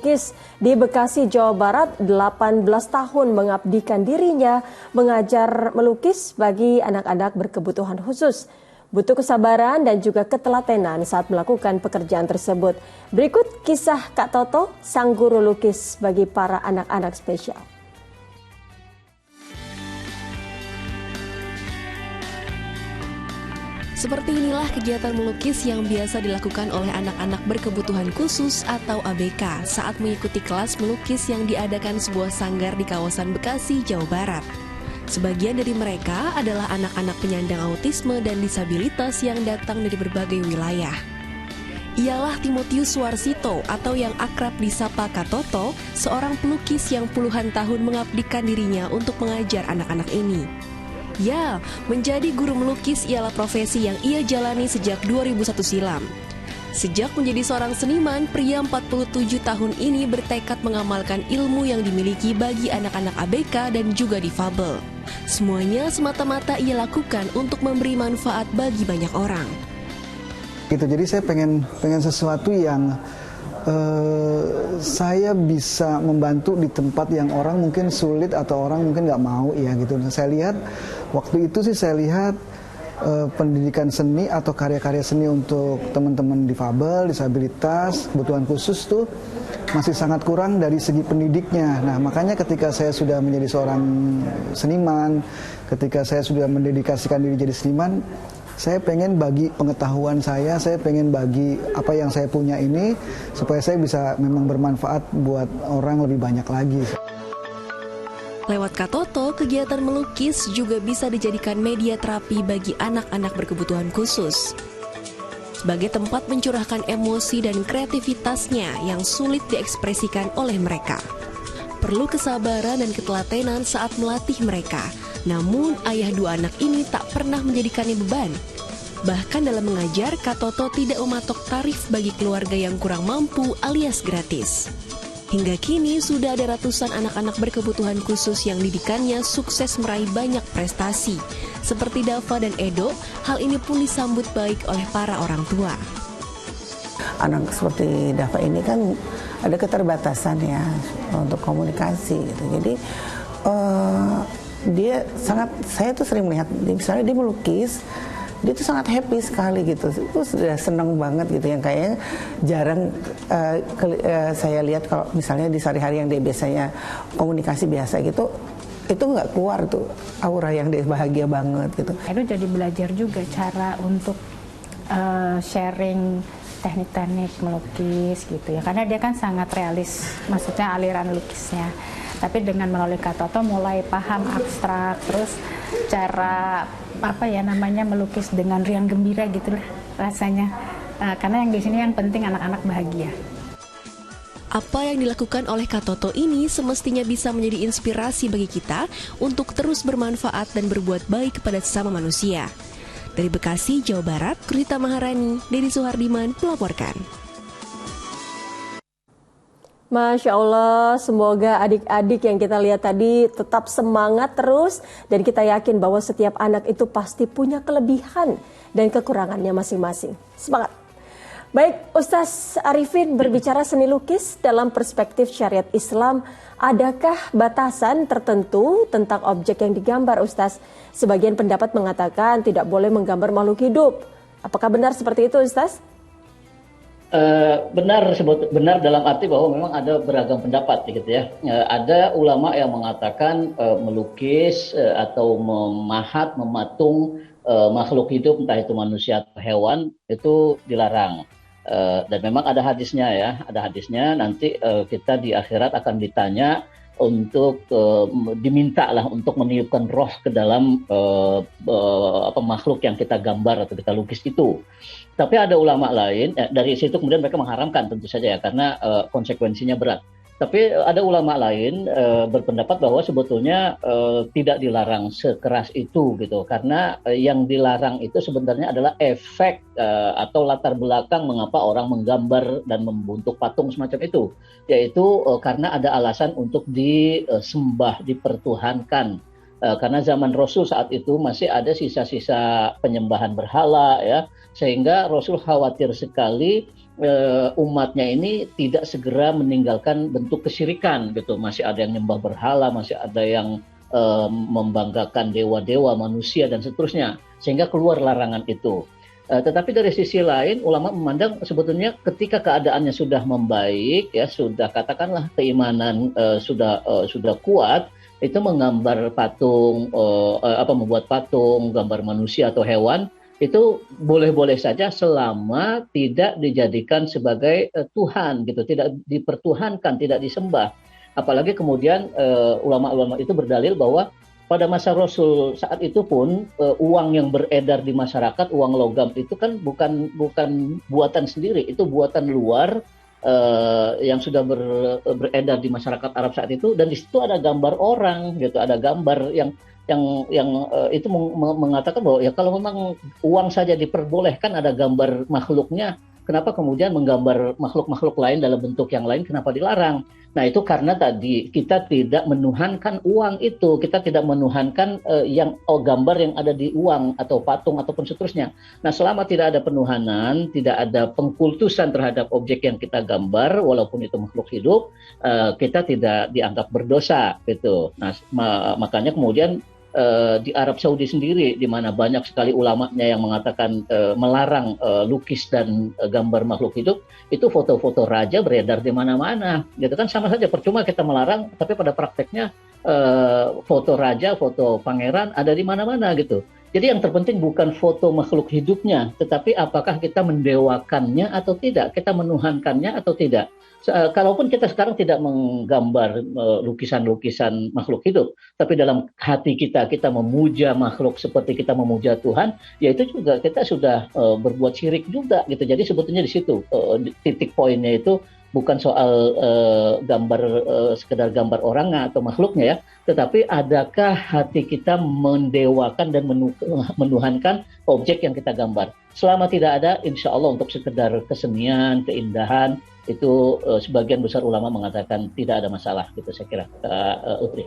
melukis di Bekasi, Jawa Barat. 18 tahun mengabdikan dirinya mengajar melukis bagi anak-anak berkebutuhan khusus. Butuh kesabaran dan juga ketelatenan saat melakukan pekerjaan tersebut. Berikut kisah Kak Toto, sang guru lukis bagi para anak-anak spesial. Seperti inilah kegiatan melukis yang biasa dilakukan oleh anak-anak berkebutuhan khusus atau ABK saat mengikuti kelas melukis yang diadakan sebuah sanggar di kawasan Bekasi, Jawa Barat. Sebagian dari mereka adalah anak-anak penyandang autisme dan disabilitas yang datang dari berbagai wilayah. Ialah Timotius Suarsito atau yang akrab disapa Kak Toto, seorang pelukis yang puluhan tahun mengabdikan dirinya untuk mengajar anak-anak ini. Ya, menjadi guru melukis ialah profesi yang ia jalani sejak 2001 silam. Sejak menjadi seorang seniman, pria 47 tahun ini bertekad mengamalkan ilmu yang dimiliki bagi anak-anak ABK dan juga difabel. Semuanya semata-mata ia lakukan untuk memberi manfaat bagi banyak orang. Jadi saya pengen sesuatu yang saya bisa membantu di tempat yang orang mungkin sulit atau orang mungkin nggak mau ya gitu. Saya lihat waktu itu saya lihat pendidikan seni atau karya-karya seni untuk teman-teman difabel, disabilitas, kebutuhan khusus tuh masih sangat kurang dari segi pendidiknya. Nah makanya ketika saya sudah menjadi seorang seniman, ketika saya sudah mendedikasikan diri jadi seniman, saya pengen bagi pengetahuan saya pengen bagi apa yang saya punya ini supaya saya bisa memang bermanfaat buat orang lebih banyak lagi. Lewat Kak Toto, kegiatan melukis juga bisa dijadikan media terapi bagi anak-anak berkebutuhan khusus. Sebagai tempat mencurahkan emosi dan kreativitasnya yang sulit diekspresikan oleh mereka. Perlu kesabaran dan ketelatenan saat melatih mereka. Namun ayah dua anak ini tak pernah menjadikannya beban. Bahkan dalam mengajar, Kak Toto tidak mematok tarif bagi keluarga yang kurang mampu alias gratis. Hingga kini sudah ada ratusan anak-anak berkebutuhan khusus yang didikannya sukses meraih banyak prestasi. Seperti Dava dan Edo, hal ini pun disambut baik oleh para orang tua. Anak seperti Dava ini kan ada keterbatasan ya untuk komunikasi gitu. Jadi dia sangat, saya tuh sering melihat misalnya dia melukis, dia tuh sangat happy sekali gitu, itu sudah senang banget gitu, yang kayaknya jarang saya lihat kalau misalnya di sehari-hari yang dia biasanya komunikasi biasa gitu, itu nggak keluar tuh aura yang dia bahagia banget gitu. Itu jadi belajar juga cara untuk sharing teknik-teknik melukis gitu ya, karena dia kan sangat realis, maksudnya aliran lukisnya. Tapi dengan melalui Kak Toto mulai paham abstrak, terus cara melukis dengan riang gembira gitulah rasanya. Karena yang di sini yang penting anak-anak bahagia. Apa yang dilakukan oleh Kak Toto ini semestinya bisa menjadi inspirasi bagi kita untuk terus bermanfaat dan berbuat baik kepada sesama manusia. Dari Bekasi, Jawa Barat, Krita Maharani, Dedi Suhardiman melaporkan. Masya Allah, semoga adik-adik yang kita lihat tadi tetap semangat terus dan kita yakin bahwa setiap anak itu pasti punya kelebihan dan kekurangannya masing-masing. Semangat! Baik, Ustaz Arifin berbicara seni lukis dalam perspektif syariat Islam, adakah batasan tertentu tentang objek yang digambar, Ustaz? Sebagian pendapat mengatakan tidak boleh menggambar makhluk hidup. Apakah benar seperti itu, Ustaz? Benar dalam arti bahwa memang ada beragam pendapat gitu ya. Ada ulama yang mengatakan melukis atau mematung makhluk hidup, entah itu manusia atau hewan, itu dilarang. Dan memang ada hadisnya ya, nanti kita di akhirat akan ditanya untuk diminta lah untuk meniupkan roh ke dalam makhluk yang kita gambar atau kita lukis itu. Tapi ada ulama lain, dari situ kemudian mereka mengharamkan tentu saja ya, karena konsekuensinya berat. Tapi ada ulama lain berpendapat bahwa sebetulnya tidak dilarang sekeras itu gitu, karena yang dilarang itu sebenarnya adalah efek atau latar belakang mengapa orang menggambar dan membentuk patung semacam itu, yaitu karena ada alasan untuk disembah, dipertuhankan. Karena zaman Rasul saat itu masih ada sisa-sisa penyembahan berhala ya, sehingga Rasul khawatir sekali umatnya ini tidak segera meninggalkan bentuk kesyirikan gitu. Masih ada yang nyembah berhala, masih ada yang membanggakan dewa-dewa manusia dan seterusnya, sehingga keluar larangan itu. Tetapi dari sisi lain, ulama memandang sebetulnya ketika keadaannya sudah membaik, ya sudah katakanlah keimanan sudah kuat, itu menggambar patung, membuat patung, gambar manusia atau hewan, itu boleh-boleh saja selama tidak dijadikan sebagai Tuhan, gitu, tidak dipertuhankan, tidak disembah. Apalagi kemudian ulama-ulama itu berdalil bahwa pada masa Rasul saat itu pun uang yang beredar di masyarakat, uang logam itu kan bukan buatan sendiri, itu buatan luar yang sudah beredar di masyarakat Arab saat itu, dan di situ ada gambar orang gitu, ada gambar yang itu mengatakan bahwa ya kalau memang uang saja diperbolehkan ada gambar makhluknya, kenapa kemudian menggambar makhluk-makhluk lain dalam bentuk yang lain, kenapa dilarang? Nah itu karena tadi kita tidak menuhankan uang itu, kita tidak menuhankan gambar yang ada di uang atau patung ataupun seterusnya. Nah selama tidak ada penuhanan, tidak ada pengkultusan terhadap objek yang kita gambar, walaupun itu makhluk hidup, kita tidak dianggap berdosa gitu. Nah makanya kemudian di Arab Saudi sendiri, di mana banyak sekali ulamanya yang mengatakan melarang lukis dan gambar makhluk hidup, itu foto-foto raja beredar di mana-mana, gitu kan, sama saja percuma kita melarang, tapi pada prakteknya foto raja, foto pangeran ada di mana-mana gitu. Jadi yang terpenting bukan foto makhluk hidupnya, tetapi apakah kita mendewakannya atau tidak, kita menuhankannya atau tidak. Kalaupun kita sekarang tidak menggambar lukisan-lukisan makhluk hidup, tapi dalam hati kita memuja makhluk seperti kita memuja Tuhan, ya itu juga kita sudah berbuat syirik juga gitu. Jadi sebetulnya di situ titik poinnya itu bukan soal sekedar gambar orangnya atau makhluknya ya, tetapi adakah hati kita mendewakan dan menuhankan objek yang kita gambar. Selama tidak ada, insya Allah untuk sekedar kesenian, keindahan, itu sebagian besar ulama mengatakan tidak ada masalah gitu, saya kira, Utri.